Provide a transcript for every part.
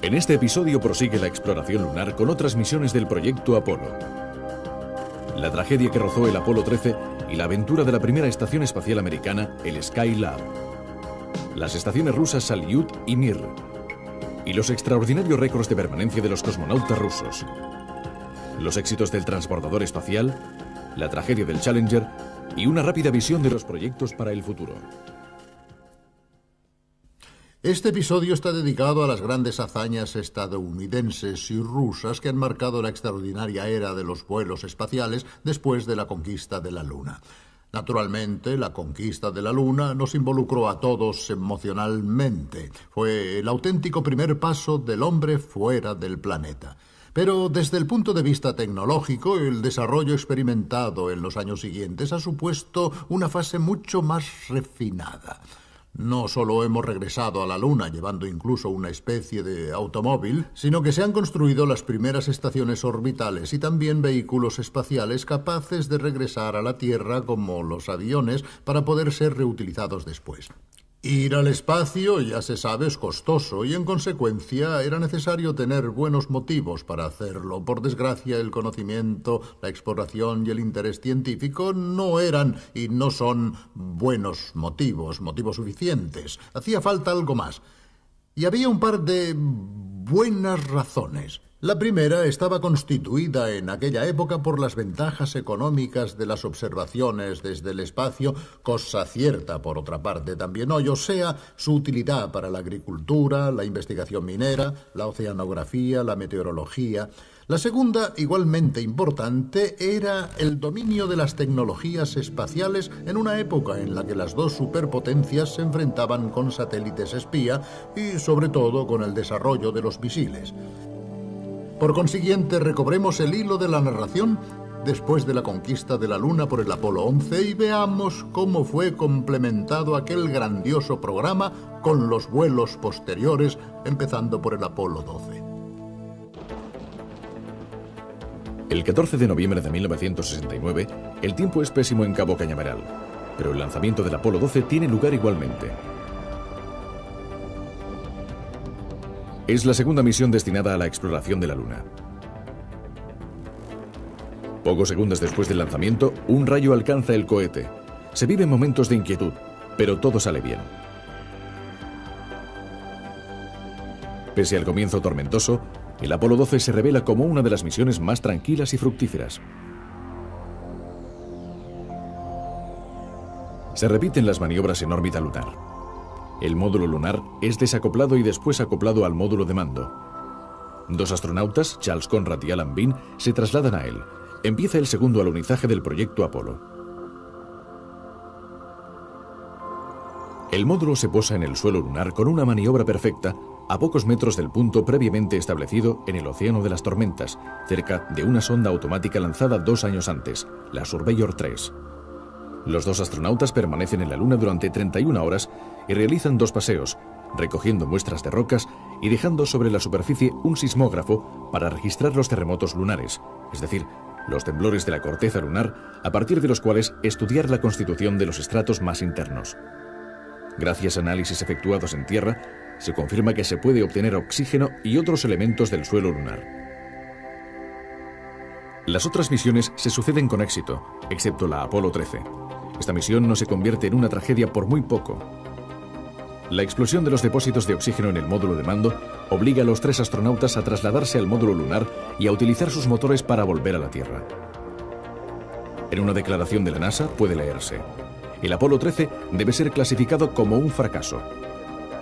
En este episodio prosigue la exploración lunar con otras misiones del proyecto Apolo. La tragedia que rozó el Apolo 13 y la aventura de la primera estación espacial americana, el Skylab. Las estaciones rusas Salyut y Mir. Y los extraordinarios récords de permanencia de los cosmonautas rusos. Los éxitos del transbordador espacial, la tragedia del Challenger y una rápida visión de los proyectos para el futuro. Este episodio está dedicado a las grandes hazañas estadounidenses y rusas que han marcado la extraordinaria era de los vuelos espaciales después de la conquista de la Luna. Naturalmente, la conquista de la Luna nos involucró a todos emocionalmente. Fue el auténtico primer paso del hombre fuera del planeta. Pero desde el punto de vista tecnológico, el desarrollo experimentado en los años siguientes ha supuesto una fase mucho más refinada. No solo hemos regresado a la Luna llevando incluso una especie de automóvil, sino que se han construido las primeras estaciones orbitales y también vehículos espaciales capaces de regresar a la Tierra como los aviones para poder ser reutilizados después. Ir al espacio, ya se sabe, es costoso y en consecuencia era necesario tener buenos motivos para hacerlo. Por desgracia, el conocimiento, la exploración y el interés científico no eran y no son buenos motivos suficientes. Hacía falta algo más. Y había un par de buenas razones. La primera estaba constituida en aquella época por las ventajas económicas de las observaciones desde el espacio, cosa cierta por otra parte también hoy, o sea, su utilidad para la agricultura, la investigación minera, la oceanografía, la meteorología. La segunda, igualmente importante, era el dominio de las tecnologías espaciales en una época en la que las dos superpotencias se enfrentaban con satélites espía y, sobre todo, con el desarrollo de los misiles. Por consiguiente, recobremos el hilo de la narración después de la conquista de la Luna por el Apolo 11 y veamos cómo fue complementado aquel grandioso programa con los vuelos posteriores, empezando por el Apolo 12. El 14 de noviembre de 1969, el tiempo es pésimo en Cabo Cañaveral, pero el lanzamiento del Apolo 12 tiene lugar igualmente. Es la segunda misión destinada a la exploración de la Luna. Pocos segundos después del lanzamiento, un rayo alcanza el cohete. Se viven momentos de inquietud, pero todo sale bien. Pese al comienzo tormentoso, el Apolo 12 se revela como una de las misiones más tranquilas y fructíferas. Se repiten las maniobras en órbita lunar. El módulo lunar es desacoplado y después acoplado al módulo de mando. Dos astronautas, Charles Conrad y Alan Bean, se trasladan a él. Empieza el segundo alunizaje del proyecto Apolo. El módulo se posa en el suelo lunar con una maniobra perfecta a pocos metros del punto previamente establecido en el Océano de las Tormentas, cerca de una sonda automática lanzada 2 años antes, la Surveyor 3. Los dos astronautas permanecen en la Luna durante 31 horas y realizan 2 paseos, recogiendo muestras de rocas y dejando sobre la superficie un sismógrafo para registrar los terremotos lunares, es decir, los temblores de la corteza lunar, a partir de los cuales estudiar la constitución de los estratos más internos. Gracias a análisis efectuados en tierra, se confirma que se puede obtener oxígeno y otros elementos del suelo lunar. Las otras misiones se suceden con éxito, excepto la Apolo 13. Esta misión no se convierte en una tragedia por muy poco. La explosión de los depósitos de oxígeno en el módulo de mando obliga a los 3 astronautas a trasladarse al módulo lunar y a utilizar sus motores para volver a la Tierra. En una declaración de la NASA puede leerse: el Apolo 13 debe ser clasificado como un fracaso.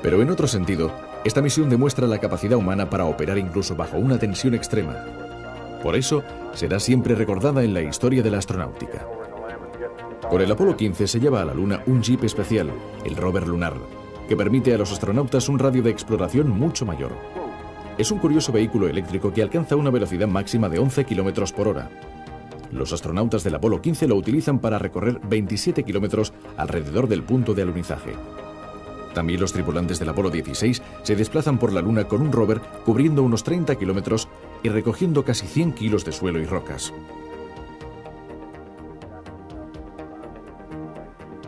Pero en otro sentido, esta misión demuestra la capacidad humana para operar incluso bajo una tensión extrema. Por eso, será siempre recordada en la historia de la astronáutica. Con el Apolo 15 se lleva a la Luna un jeep especial, el rover lunar, que permite a los astronautas un radio de exploración mucho mayor. Es un curioso vehículo eléctrico que alcanza una velocidad máxima de 11 km por hora. Los astronautas del Apolo 15 lo utilizan para recorrer 27 kilómetros alrededor del punto de alunizaje. También los tripulantes del Apolo 16 se desplazan por la Luna con un rover cubriendo unos 30 kilómetros y recogiendo casi 100 kilos de suelo y rocas.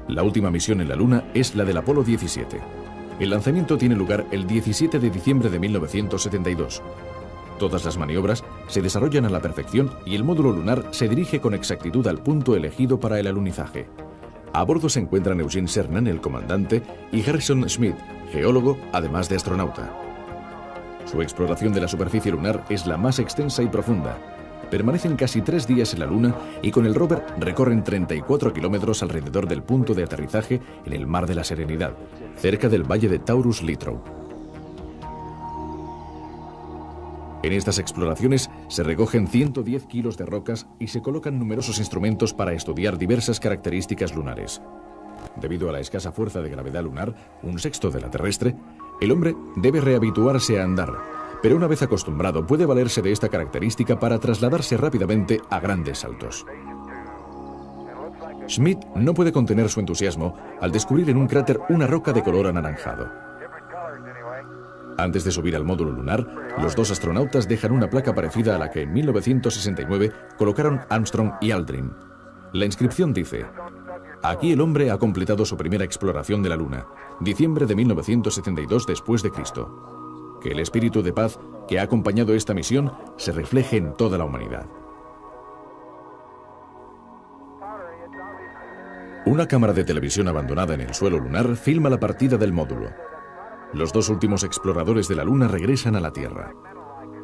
La última misión en la Luna es la del Apolo 17. El lanzamiento tiene lugar el 17 de diciembre de 1972. Todas las maniobras se desarrollan a la perfección y el módulo lunar se dirige con exactitud al punto elegido para el alunizaje. A bordo se encuentran Eugene Cernan, el comandante, y Harrison Schmitt, geólogo, además de astronauta. Su exploración de la superficie lunar es la más extensa y profunda. Permanecen casi 3 días en la Luna y con el rover recorren 34 kilómetros alrededor del punto de aterrizaje en el Mar de la Serenidad, cerca del valle de Taurus-Littrow. En estas exploraciones se recogen 110 kilos de rocas y se colocan numerosos instrumentos para estudiar diversas características lunares. Debido a la escasa fuerza de gravedad lunar, un sexto de la terrestre, el hombre debe rehabituarse a andar, pero una vez acostumbrado puede valerse de esta característica para trasladarse rápidamente a grandes saltos. Schmitt no puede contener su entusiasmo al descubrir en un cráter una roca de color anaranjado. Antes de subir al módulo lunar, los 2 astronautas dejan una placa parecida a la que en 1969 colocaron Armstrong y Aldrin. La inscripción dice: aquí el hombre ha completado su primera exploración de la Luna, diciembre de 1972 después de Cristo. Que el espíritu de paz que ha acompañado esta misión se refleje en toda la humanidad. Una cámara de televisión abandonada en el suelo lunar filma la partida del módulo. Los 2 últimos exploradores de la Luna regresan a la Tierra.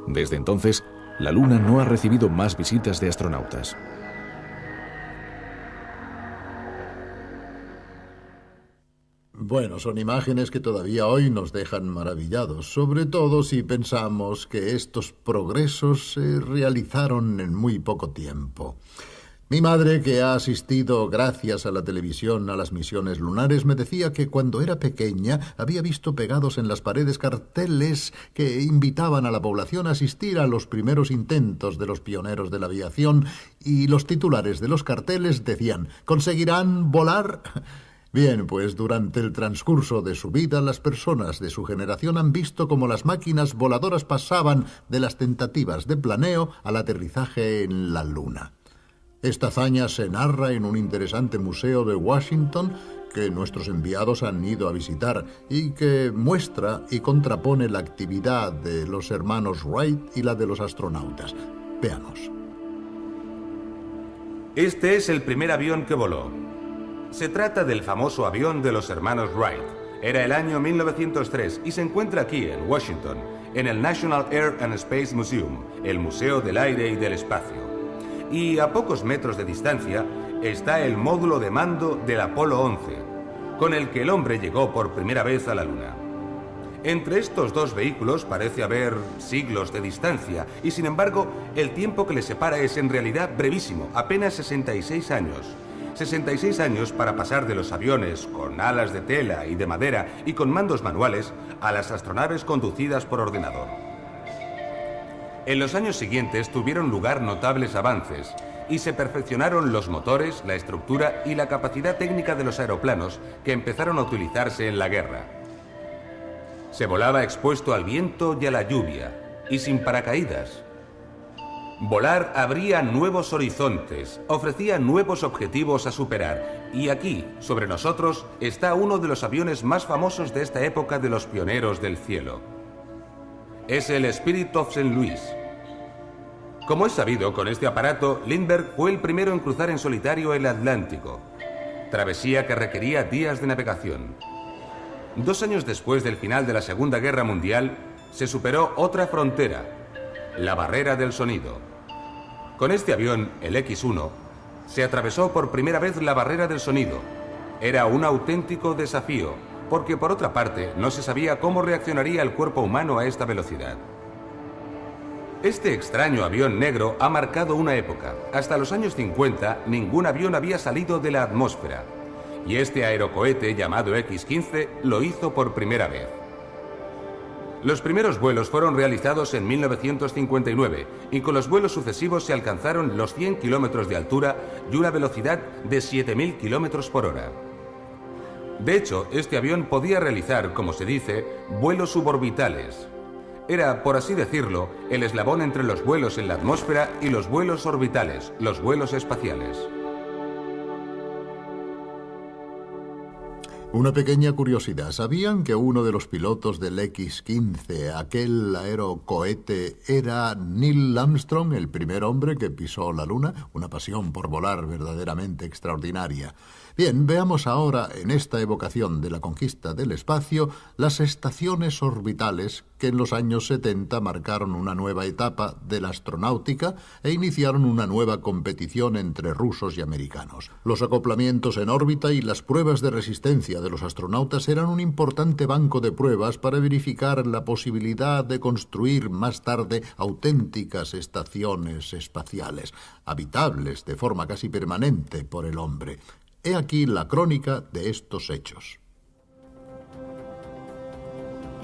Desde entonces, la Luna no ha recibido más visitas de astronautas. Bueno, son imágenes que todavía hoy nos dejan maravillados, sobre todo si pensamos que estos progresos se realizaron en muy poco tiempo. Mi madre, que ha asistido gracias a la televisión a las misiones lunares, me decía que cuando era pequeña había visto pegados en las paredes carteles que invitaban a la población a asistir a los primeros intentos de los pioneros de la aviación, y los titulares de los carteles decían: ¿conseguirán volar? Bien, pues durante el transcurso de su vida, las personas de su generación han visto cómo las máquinas voladoras pasaban de las tentativas de planeo al aterrizaje en la Luna. Esta hazaña se narra en un interesante museo de Washington que nuestros enviados han ido a visitar y que muestra y contrapone la actividad de los hermanos Wright y la de los astronautas. Veamos. Este es el primer avión que voló. Se trata del famoso avión de los hermanos Wright. Era el año 1903 y se encuentra aquí, en Washington, en el National Air and Space Museum, el Museo del Aire y del Espacio. Y a pocos metros de distancia está el módulo de mando del Apolo 11, con el que el hombre llegó por primera vez a la Luna. Entre estos 2 vehículos parece haber siglos de distancia, y sin embargo, el tiempo que les separa es en realidad brevísimo, apenas 66 años. 66 años para pasar de los aviones con alas de tela y de madera y con mandos manuales a las astronaves conducidas por ordenador. En los años siguientes tuvieron lugar notables avances y se perfeccionaron los motores, la estructura y la capacidad técnica de los aeroplanos que empezaron a utilizarse en la guerra. Se volaba expuesto al viento y a la lluvia y sin paracaídas. Volar abría nuevos horizontes, ofrecía nuevos objetivos a superar, y aquí, sobre nosotros, está uno de los aviones más famosos de esta época de los pioneros del cielo. Es el Spirit of St. Louis. Como es sabido, con este aparato, Lindbergh fue el primero en cruzar en solitario el Atlántico, travesía que requería días de navegación. 2 años después del final de la Segunda Guerra Mundial, se superó otra frontera, la barrera del sonido. Con este avión, el X-1, se atravesó por primera vez la barrera del sonido. Era un auténtico desafío, porque por otra parte no se sabía cómo reaccionaría el cuerpo humano a esta velocidad. Este extraño avión negro ha marcado una época. Hasta los años 50 ningún avión había salido de la atmósfera, y este aerocohete llamado X-15 lo hizo por primera vez. Los primeros vuelos fueron realizados en 1959 y con los vuelos sucesivos se alcanzaron los 100 kilómetros de altura y una velocidad de 7.000 kilómetros por hora. De hecho, este avión podía realizar, como se dice, vuelos suborbitales. Era, por así decirlo, el eslabón entre los vuelos en la atmósfera y los vuelos orbitales, los vuelos espaciales. Una pequeña curiosidad. ¿Sabían que uno de los pilotos del X-15, aquel aerocohete, era Neil Armstrong, el primer hombre que pisó la Luna? Una pasión por volar verdaderamente extraordinaria. Bien, veamos ahora, en esta evocación de la conquista del espacio, las estaciones orbitales que en los años 70 marcaron una nueva etapa de la astronáutica e iniciaron una nueva competición entre rusos y americanos. Los acoplamientos en órbita y las pruebas de resistencia de los astronautas eran un importante banco de pruebas para verificar la posibilidad de construir más tarde auténticas estaciones espaciales, habitables de forma casi permanente por el hombre. He aquí la crónica de estos hechos.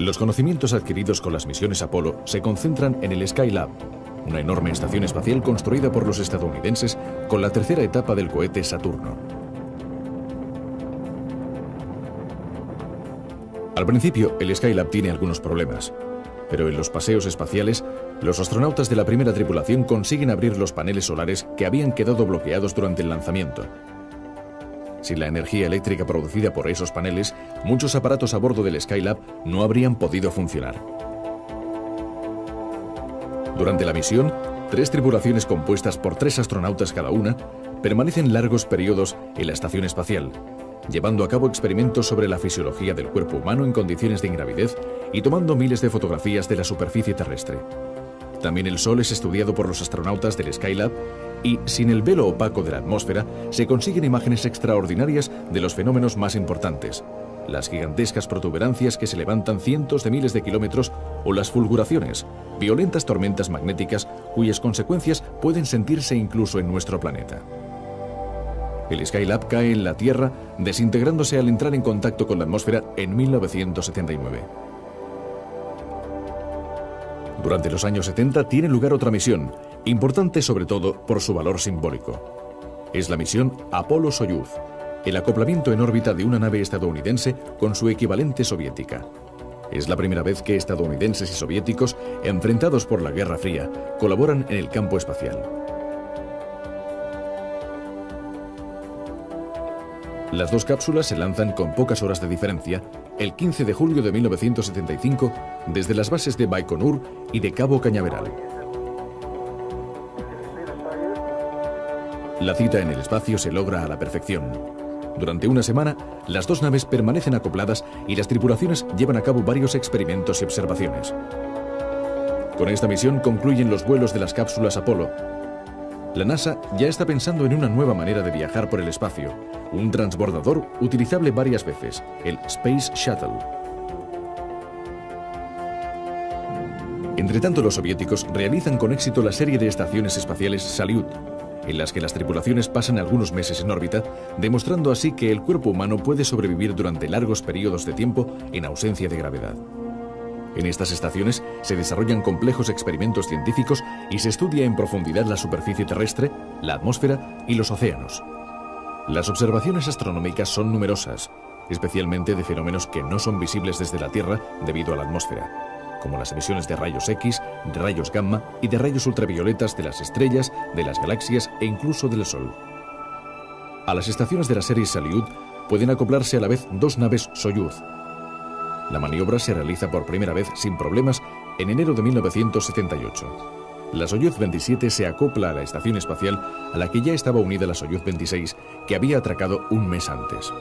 Los conocimientos adquiridos con las misiones Apolo se concentran en el Skylab, una enorme estación espacial construida por los estadounidenses con la tercera etapa del cohete Saturno. Al principio, el Skylab tiene algunos problemas, pero en los paseos espaciales, los astronautas de la primera tripulación consiguen abrir los paneles solares que habían quedado bloqueados durante el lanzamiento. Sin la energía eléctrica producida por esos paneles, muchos aparatos a bordo del Skylab no habrían podido funcionar. Durante la misión, 3 tripulaciones compuestas por 3 astronautas cada una permanecen largos periodos en la estación espacial, llevando a cabo experimentos sobre la fisiología del cuerpo humano en condiciones de ingravidez y tomando miles de fotografías de la superficie terrestre. También el Sol es estudiado por los astronautas del Skylab y, sin el velo opaco de la atmósfera, se consiguen imágenes extraordinarias de los fenómenos más importantes: las gigantescas protuberancias que se levantan cientos de miles de kilómetros o las fulguraciones, violentas tormentas magnéticas cuyas consecuencias pueden sentirse incluso en nuestro planeta. El Skylab cae en la Tierra, desintegrándose al entrar en contacto con la atmósfera en 1979. Durante los años 70 tiene lugar otra misión, importante sobre todo por su valor simbólico. Es la misión Apolo-Soyuz, el acoplamiento en órbita de una nave estadounidense con su equivalente soviética. Es la primera vez que estadounidenses y soviéticos, enfrentados por la Guerra Fría, colaboran en el campo espacial. Las 2 cápsulas se lanzan con pocas horas de diferencia el 15 de julio de 1975 desde las bases de Baikonur y de Cabo Cañaveral. La cita en el espacio se logra a la perfección. Durante una semana, las 2 naves permanecen acopladas y las tripulaciones llevan a cabo varios experimentos y observaciones. Con esta misión concluyen los vuelos de las cápsulas Apolo. La NASA ya está pensando en una nueva manera de viajar por el espacio, un transbordador utilizable varias veces, el Space Shuttle. Entretanto, los soviéticos realizan con éxito la serie de estaciones espaciales Salyut, en las que las tripulaciones pasan algunos meses en órbita, demostrando así que el cuerpo humano puede sobrevivir durante largos periodos de tiempo en ausencia de gravedad. En estas estaciones se desarrollan complejos experimentos científicos y se estudia en profundidad la superficie terrestre, la atmósfera y los océanos. Las observaciones astronómicas son numerosas, especialmente de fenómenos que no son visibles desde la Tierra debido a la atmósfera, como las emisiones de rayos X, de rayos gamma y de rayos ultravioletas de las estrellas, de las galaxias e incluso del Sol. A las estaciones de la serie Salyut pueden acoplarse a la vez 2 naves Soyuz. La maniobra se realiza por primera vez sin problemas en enero de 1978. La Soyuz 27 se acopla a la estación espacial a la que ya estaba unida la Soyuz 26, que había atracado un mes antes.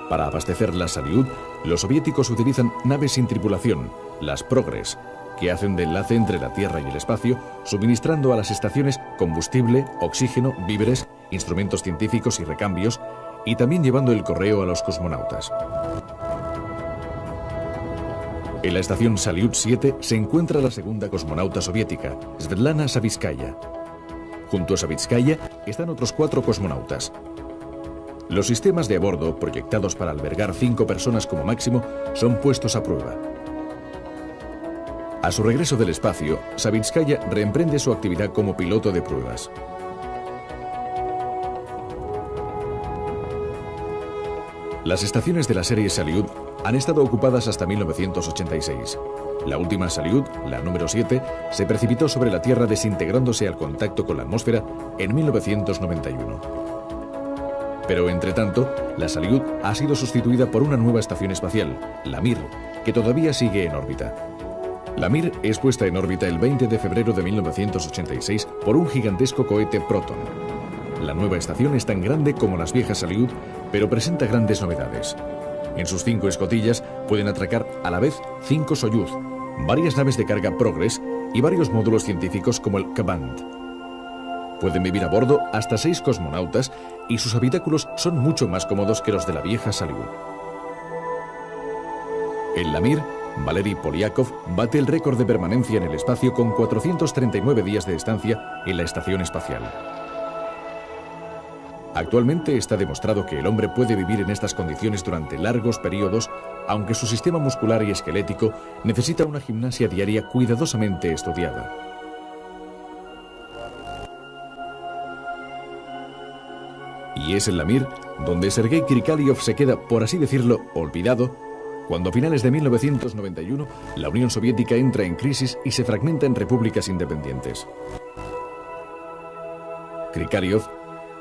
Para abastecer la Salyut, los soviéticos utilizan naves sin tripulación, las Progress, que hacen de enlace entre la Tierra y el espacio, suministrando a las estaciones combustible, oxígeno, víveres, instrumentos científicos y recambios, y también llevando el correo a los cosmonautas. En la estación Salyut 7 se encuentra la segunda cosmonauta soviética, Svetlana Savitskaya. Junto a Savitskaya están otros 4 cosmonautas. Los sistemas de a bordo, proyectados para albergar 5 personas como máximo, son puestos a prueba. A su regreso del espacio, Savitskaya reemprende su actividad como piloto de pruebas. Las estaciones de la serie Salyut han estado ocupadas hasta 1986. La última Salyut, la número 7, se precipitó sobre la Tierra desintegrándose al contacto con la atmósfera en 1991. Pero entre tanto, la Salyut ha sido sustituida por una nueva estación espacial, la Mir, que todavía sigue en órbita. La Mir es puesta en órbita el 20 de febrero de 1986 por un gigantesco cohete Proton. La nueva estación es tan grande como las viejas Salyut, pero presenta grandes novedades. En sus 5 escotillas pueden atracar a la vez 5 Soyuz, varias naves de carga Progress y varios módulos científicos como el Kaband. Pueden vivir a bordo hasta 6 cosmonautas y sus habitáculos son mucho más cómodos que los de la vieja Salyut. En la Mir, Valery Polyakov bate el récord de permanencia en el espacio con 439 días de estancia en la estación espacial. Actualmente está demostrado que el hombre puede vivir en estas condiciones durante largos periodos, aunque su sistema muscular y esquelético necesita una gimnasia diaria cuidadosamente estudiada. Y es en la Mir donde Sergei Krikalev se queda, por así decirlo, olvidado, cuando a finales de 1991 la Unión Soviética entra en crisis y se fragmenta en repúblicas independientes. Krikalev,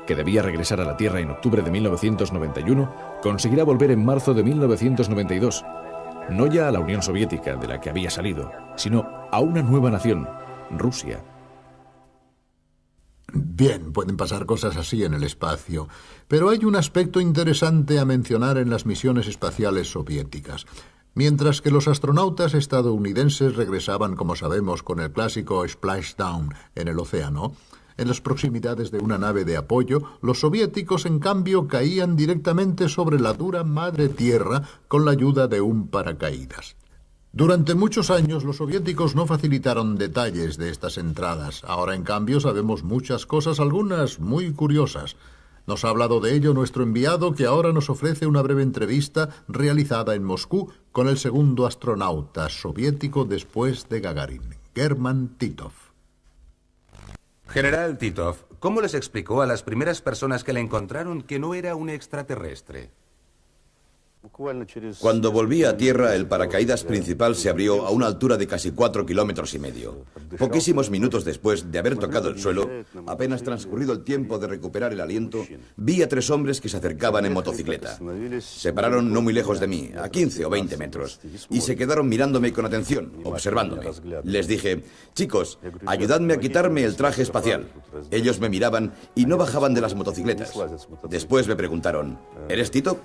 que debía regresar a la Tierra en octubre de 1991, conseguirá volver en marzo de 1992, no ya a la Unión Soviética de la que había salido, sino a una nueva nación, Rusia. Bien, pueden pasar cosas así en el espacio, pero hay un aspecto interesante a mencionar en las misiones espaciales soviéticas. Mientras que los astronautas estadounidenses regresaban, como sabemos, con el clásico splashdown en el océano, en las proximidades de una nave de apoyo, los soviéticos, en cambio, caían directamente sobre la dura madre tierra con la ayuda de un paracaídas. Durante muchos años los soviéticos no facilitaron detalles de estas entradas. Ahora, en cambio, sabemos muchas cosas, algunas muy curiosas. Nos ha hablado de ello nuestro enviado, que ahora nos ofrece una breve entrevista realizada en Moscú con el segundo astronauta soviético después de Gagarin, German Titov. General Titov, ¿cómo les explicó a las primeras personas que le encontraron que no era un extraterrestre? Cuando volví a tierra, el paracaídas principal se abrió a una altura de casi 4,5 kilómetros. Poquísimos minutos después de haber tocado el suelo, apenas transcurrido el tiempo de recuperar el aliento, vi a 3 hombres que se acercaban en motocicleta. Se pararon no muy lejos de mí, a 15 o 20 metros, y se quedaron mirándome con atención, observándome. Les dije: chicos, ayudadme a quitarme el traje espacial. Ellos me miraban y no bajaban de las motocicletas. Después me preguntaron: ¿eres Tito?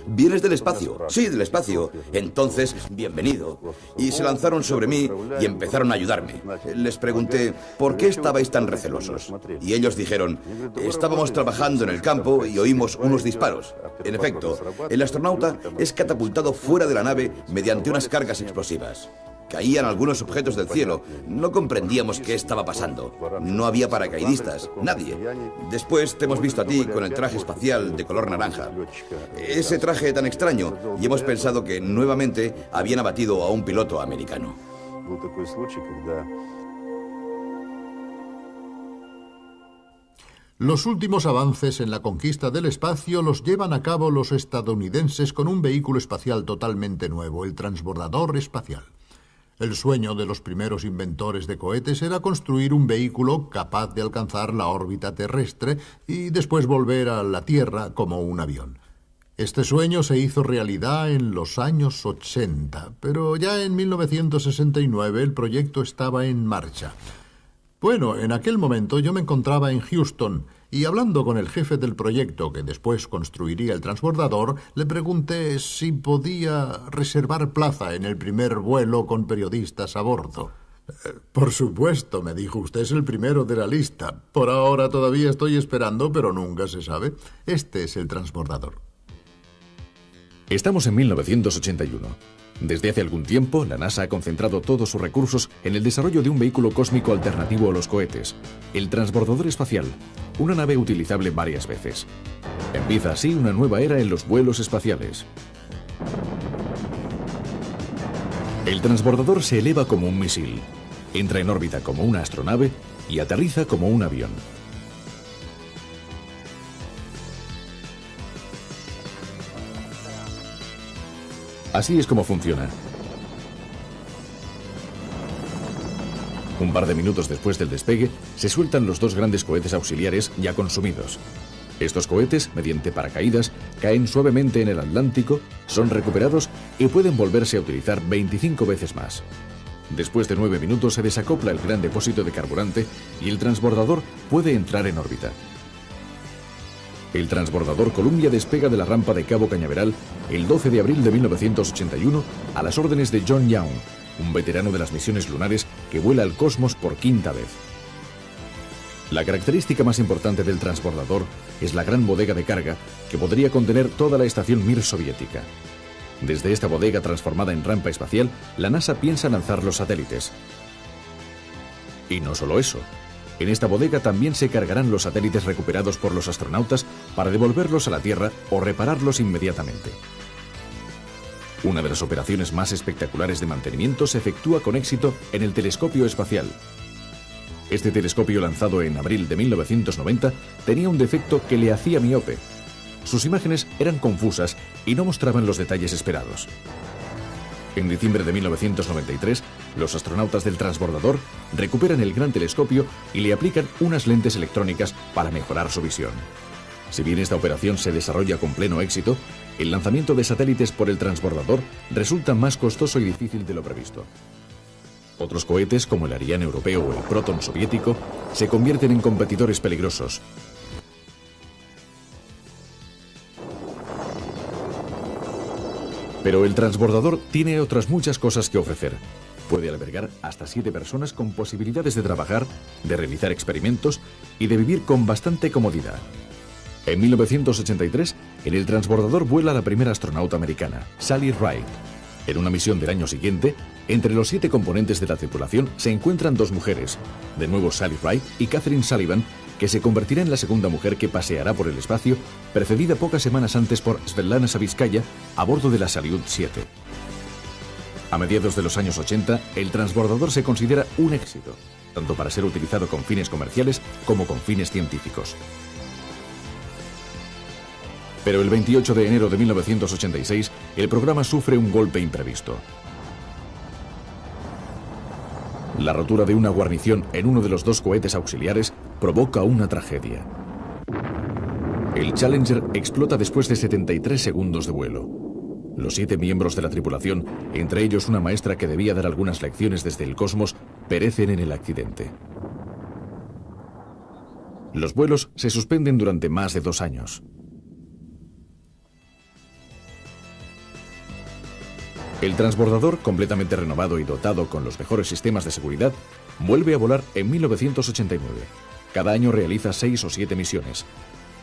¿Vienes del espacio? Sí, del espacio. Entonces, bienvenido. Y se lanzaron sobre mí y empezaron a ayudarme. Les pregunté: ¿por qué estabais tan recelosos? Y ellos dijeron: estábamos trabajando en el campo y oímos unos disparos. En efecto, el astronauta es catapultado fuera de la nave mediante unas cargas explosivas. Caían algunos objetos del cielo. No comprendíamos qué estaba pasando. No había paracaidistas, nadie. Después te hemos visto a ti con el traje espacial de color naranja. Ese traje tan extraño, y hemos pensado que nuevamente habían abatido a un piloto americano. Los últimos avances en la conquista del espacio los llevan a cabo los estadounidenses con un vehículo espacial totalmente nuevo, el transbordador espacial. El sueño de los primeros inventores de cohetes era construir un vehículo capaz de alcanzar la órbita terrestre y después volver a la Tierra como un avión. Este sueño se hizo realidad en los años 80, pero ya en 1969 el proyecto estaba en marcha. Bueno, en aquel momento yo me encontraba en Houston y hablando con el jefe del proyecto que después construiría el transbordador, le pregunté si podía reservar plaza en el primer vuelo con periodistas a bordo. Por supuesto, me dijo, usted es el primero de la lista. Por ahora todavía estoy esperando, pero nunca se sabe. Este es el transbordador. Estamos en 1981. Desde hace algún tiempo, la NASA ha concentrado todos sus recursos en el desarrollo de un vehículo cósmico alternativo a los cohetes, el transbordador espacial, una nave utilizable varias veces. Empieza así una nueva era en los vuelos espaciales. El transbordador se eleva como un misil, entra en órbita como una astronave y aterriza como un avión. Así es como funciona. Un par de minutos después del despegue, se sueltan los 2 grandes cohetes auxiliares ya consumidos. Estos cohetes, mediante paracaídas, caen suavemente en el Atlántico, son recuperados y pueden volverse a utilizar 25 veces más. Después de 9 minutos se desacopla el gran depósito de carburante y el transbordador puede entrar en órbita. El transbordador Columbia despega de la rampa de Cabo Cañaveral el 12 de abril de 1981 a las órdenes de John Young, un veterano de las misiones lunares que vuela al cosmos por quinta vez. La característica más importante del transbordador es la gran bodega de carga que podría contener toda la estación Mir soviética. Desde esta bodega transformada en rampa espacial, la NASA piensa lanzar los satélites. Y no solo eso. En esta bodega también se cargarán los satélites recuperados por los astronautas para devolverlos a la Tierra o repararlos inmediatamente. Una de las operaciones más espectaculares de mantenimiento se efectúa con éxito en el telescopio espacial. Este telescopio, lanzado en abril de 1990, tenía un defecto que le hacía miope. Sus imágenes eran confusas y no mostraban los detalles esperados. En diciembre de 1993, los astronautas del transbordador recuperan el gran telescopio y le aplican unas lentes electrónicas para mejorar su visión. Si bien esta operación se desarrolla con pleno éxito, el lanzamiento de satélites por el transbordador resulta más costoso y difícil de lo previsto. Otros cohetes, como el Ariane europeo o el Proton soviético, se convierten en competidores peligrosos. Pero el transbordador tiene otras muchas cosas que ofrecer. Puede albergar hasta 7 personas con posibilidades de trabajar, de realizar experimentos y de vivir con bastante comodidad. En 1983, en el transbordador vuela la primera astronauta americana, Sally Ride. En una misión del año siguiente, entre los 7 componentes de la tripulación se encuentran 2 mujeres, de nuevo Sally Ride y Katherine Sullivan, que se convertirá en la segunda mujer que paseará por el espacio, precedida pocas semanas antes por Svetlana Savitskaya a bordo de la Salyut 7. A mediados de los años 80, el transbordador se considera un éxito, tanto para ser utilizado con fines comerciales como con fines científicos. Pero el 28 de enero de 1986, el programa sufre un golpe imprevisto. La rotura de una guarnición en uno de los 2 cohetes auxiliares provoca una tragedia. El Challenger explota después de 73 segundos de vuelo. Los 7 miembros de la tripulación, entre ellos una maestra que debía dar algunas lecciones desde el cosmos, perecen en el accidente. Los vuelos se suspenden durante más de 2 años. El transbordador, completamente renovado y dotado con los mejores sistemas de seguridad, vuelve a volar en 1989. Cada año realiza 6 o 7 misiones.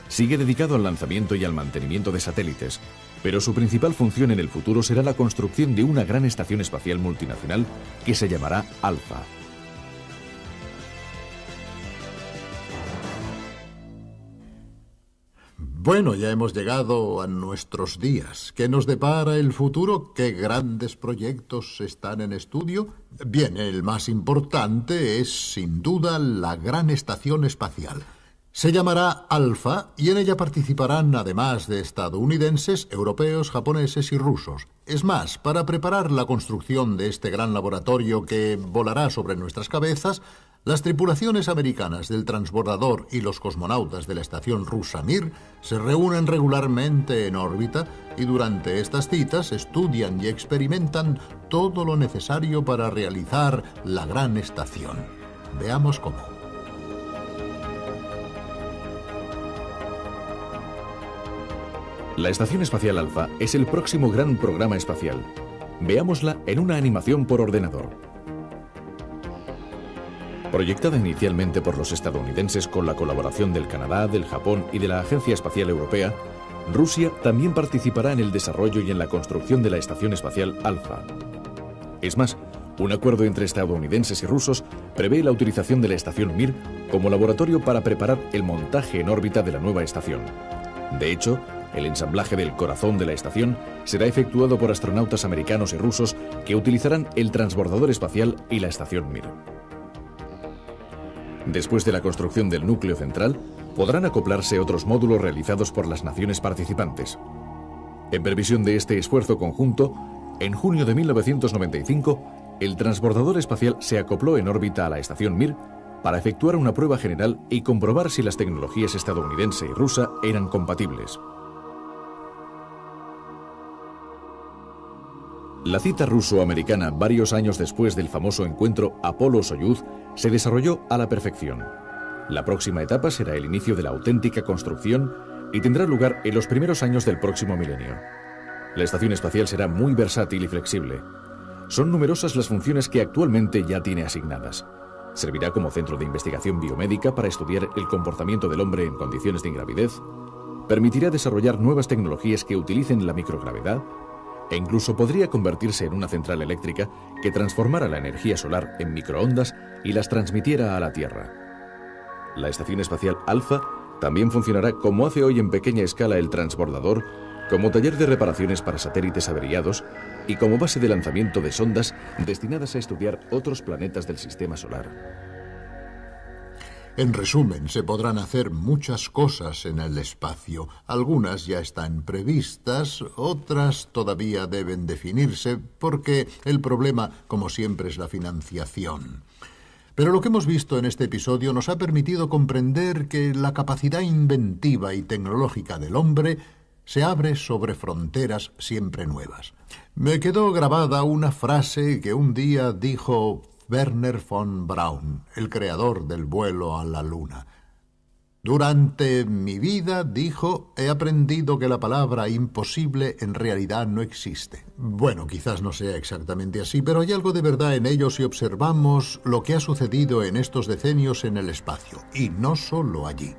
Sigue dedicado al lanzamiento y al mantenimiento de satélites, pero su principal función en el futuro será la construcción de una gran estación espacial multinacional que se llamará Alpha. Bueno, ya hemos llegado a nuestros días. ¿Qué nos depara el futuro? ¿Qué grandes proyectos están en estudio? Bien, el más importante es, sin duda, la gran estación espacial. Se llamará Alpha y en ella participarán, además de estadounidenses, europeos, japoneses y rusos. Es más, para preparar la construcción de este gran laboratorio que volará sobre nuestras cabezas, las tripulaciones americanas del transbordador y los cosmonautas de la estación rusa Mir se reúnen regularmente en órbita y durante estas citas estudian y experimentan todo lo necesario para realizar la gran estación. Veamos cómo. La Estación Espacial Alpha es el próximo gran programa espacial. Veámosla en una animación por ordenador. Proyectada inicialmente por los estadounidenses con la colaboración del Canadá, del Japón y de la Agencia Espacial Europea, Rusia también participará en el desarrollo y en la construcción de la Estación Espacial Alpha. Es más, un acuerdo entre estadounidenses y rusos prevé la utilización de la Estación Mir como laboratorio para preparar el montaje en órbita de la nueva estación. De hecho, el ensamblaje del corazón de la estación será efectuado por astronautas americanos y rusos que utilizarán el transbordador espacial y la Estación Mir. Después de la construcción del núcleo central, podrán acoplarse otros módulos realizados por las naciones participantes. En previsión de este esfuerzo conjunto, en junio de 1995, el transbordador espacial se acopló en órbita a la Estación Mir para efectuar una prueba general y comprobar si las tecnologías estadounidense y rusa eran compatibles. La cita ruso-americana varios años después del famoso encuentro Apolo-Soyuz se desarrolló a la perfección. La próxima etapa será el inicio de la auténtica construcción y tendrá lugar en los primeros años del próximo milenio. La estación espacial será muy versátil y flexible. Son numerosas las funciones que actualmente ya tiene asignadas. Servirá como centro de investigación biomédica para estudiar el comportamiento del hombre en condiciones de ingravidez, permitirá desarrollar nuevas tecnologías que utilicen la microgravedad, e incluso podría convertirse en una central eléctrica que transformara la energía solar en microondas y las transmitiera a la Tierra. La Estación Espacial Alpha también funcionará como hace hoy en pequeña escala el transbordador, como taller de reparaciones para satélites averiados y como base de lanzamiento de sondas destinadas a estudiar otros planetas del sistema solar. En resumen, se podrán hacer muchas cosas en el espacio. Algunas ya están previstas, otras todavía deben definirse, porque el problema, como siempre, es la financiación. Pero lo que hemos visto en este episodio nos ha permitido comprender que la capacidad inventiva y tecnológica del hombre se abre sobre fronteras siempre nuevas. Me quedó grabada una frase que un día dijo Wernher von Braun, el creador del vuelo a la Luna. Durante mi vida, dijo, he aprendido que la palabra imposible en realidad no existe. Bueno, quizás no sea exactamente así, pero hay algo de verdad en ello si observamos lo que ha sucedido en estos decenios en el espacio, y no solo allí.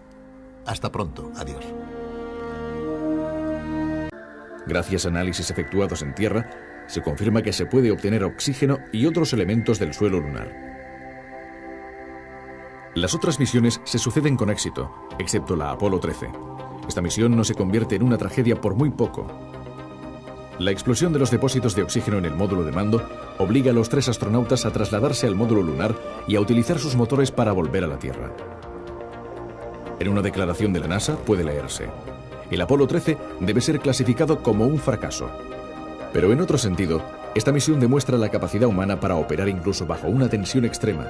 Hasta pronto, adiós. Gracias a análisis efectuados en Tierra, se confirma que se puede obtener oxígeno y otros elementos del suelo lunar. Las otras misiones se suceden con éxito, excepto la Apolo 13. Esta misión no se convierte en una tragedia por muy poco. La explosión de los depósitos de oxígeno en el módulo de mando obliga a los 3 astronautas a trasladarse al módulo lunar y a utilizar sus motores para volver a la Tierra. En una declaración de la NASA puede leerse: el Apolo 13 debe ser clasificado como un fracaso. Pero en otro sentido, esta misión demuestra la capacidad humana para operar incluso bajo una tensión extrema.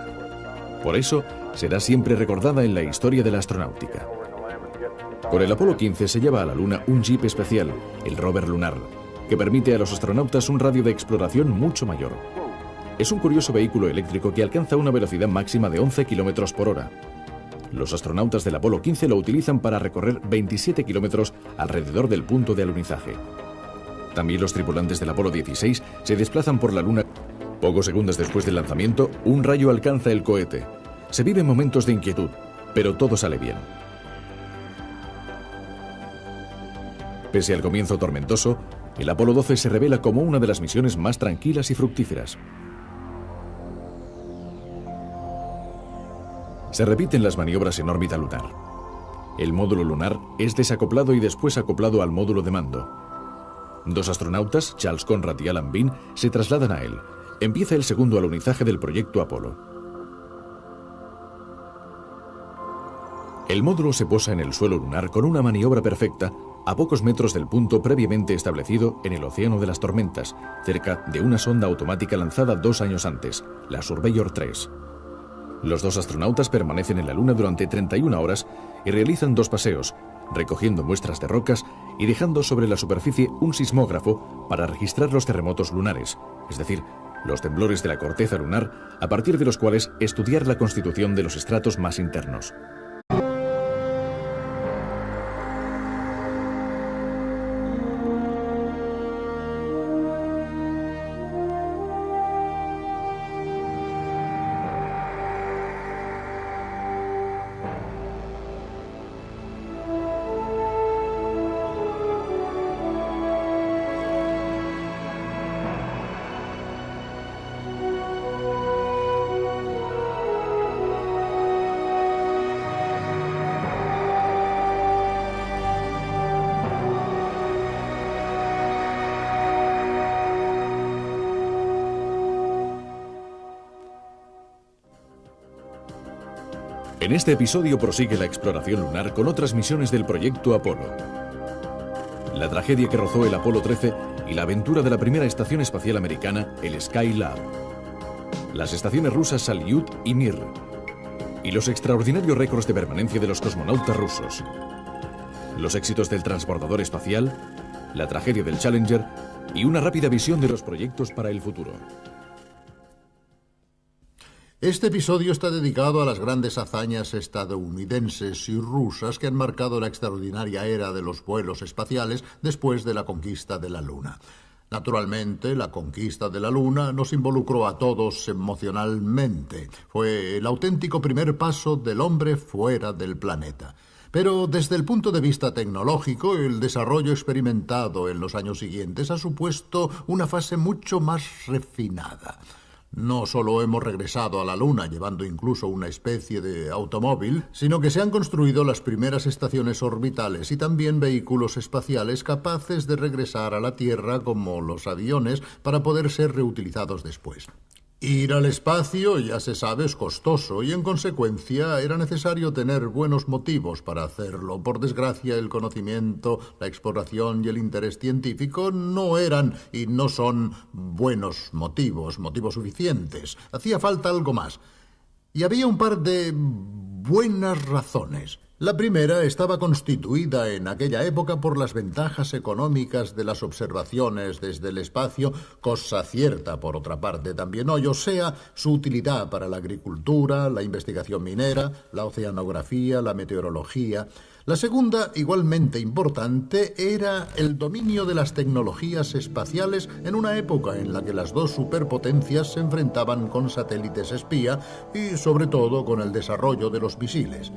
Por eso, será siempre recordada en la historia de la astronáutica. Con el Apolo 15 se lleva a la Luna un jeep especial, el rover lunar, que permite a los astronautas un radio de exploración mucho mayor. Es un curioso vehículo eléctrico que alcanza una velocidad máxima de 11 km por hora. Los astronautas del Apolo 15 lo utilizan para recorrer 27 kilómetros alrededor del punto de alunizaje. También los tripulantes del Apolo 16 se desplazan por la Luna. Pocos segundos después del lanzamiento, un rayo alcanza el cohete. Se viven momentos de inquietud, pero todo sale bien. Pese al comienzo tormentoso, el Apolo 12 se revela como una de las misiones más tranquilas y fructíferas. Se repiten las maniobras en órbita lunar. El módulo lunar es desacoplado y después acoplado al módulo de mando. 2 astronautas, Charles Conrad y Alan Bean, se trasladan a él. Empieza el segundo alunizaje del proyecto Apolo. El módulo se posa en el suelo lunar con una maniobra perfecta a pocos metros del punto previamente establecido en el Océano de las Tormentas, cerca de una sonda automática lanzada 2 años antes, la Surveyor 3. Los 2 astronautas permanecen en la Luna durante 31 horas y realizan 2 paseos, recogiendo muestras de rocas y dejando sobre la superficie un sismógrafo para registrar los terremotos lunares, es decir, los temblores de la corteza lunar, a partir de los cuales estudiar la constitución de los estratos más internos. En este episodio prosigue la exploración lunar con otras misiones del proyecto Apolo. La tragedia que rozó el Apolo 13 y la aventura de la primera estación espacial americana, el Skylab. Las estaciones rusas Salyut y Mir. y los extraordinarios récords de permanencia de los cosmonautas rusos, los éxitos del transportador espacial, la tragedia del Challenger y una rápida visión de los proyectos para el futuro. Este episodio está dedicado a las grandes hazañas estadounidenses y rusas que han marcado la extraordinaria era de los vuelos espaciales después de la conquista de la Luna. Naturalmente, la conquista de la Luna nos involucró a todos emocionalmente. Fue el auténtico primer paso del hombre fuera del planeta. Pero desde el punto de vista tecnológico, el desarrollo experimentado en los años siguientes ha supuesto una fase mucho más refinada. No solo hemos regresado a la Luna llevando incluso una especie de automóvil, sino que se han construido las primeras estaciones orbitales y también vehículos espaciales capaces de regresar a la Tierra como los aviones para poder ser reutilizados después. Ir al espacio, ya se sabe, es costoso y en consecuencia era necesario tener buenos motivos para hacerlo. Por desgracia, el conocimiento, la exploración y el interés científico no eran y no son buenos motivos suficientes. Hacía falta algo más. Y había un par de buenas razones. La primera estaba constituida en aquella época por las ventajas económicas de las observaciones desde el espacio, cosa cierta por otra parte también hoy, o sea, su utilidad para la agricultura, la investigación minera, la oceanografía, la meteorología. La segunda, igualmente importante, era el dominio de las tecnologías espaciales en una época en la que las dos superpotencias se enfrentaban con satélites espía y, sobre todo, con el desarrollo de los misiles.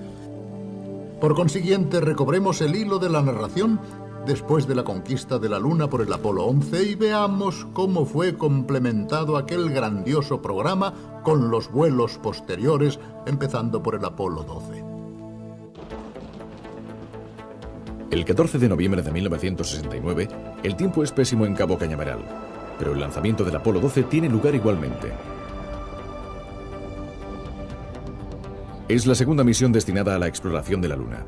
Por consiguiente, recobremos el hilo de la narración después de la conquista de la Luna por el Apolo 11 y veamos cómo fue complementado aquel grandioso programa con los vuelos posteriores, empezando por el Apolo 12. El 14 de noviembre de 1969, el tiempo es pésimo en Cabo Cañaveral, pero el lanzamiento del Apolo 12 tiene lugar igualmente. Es la segunda misión destinada a la exploración de la Luna.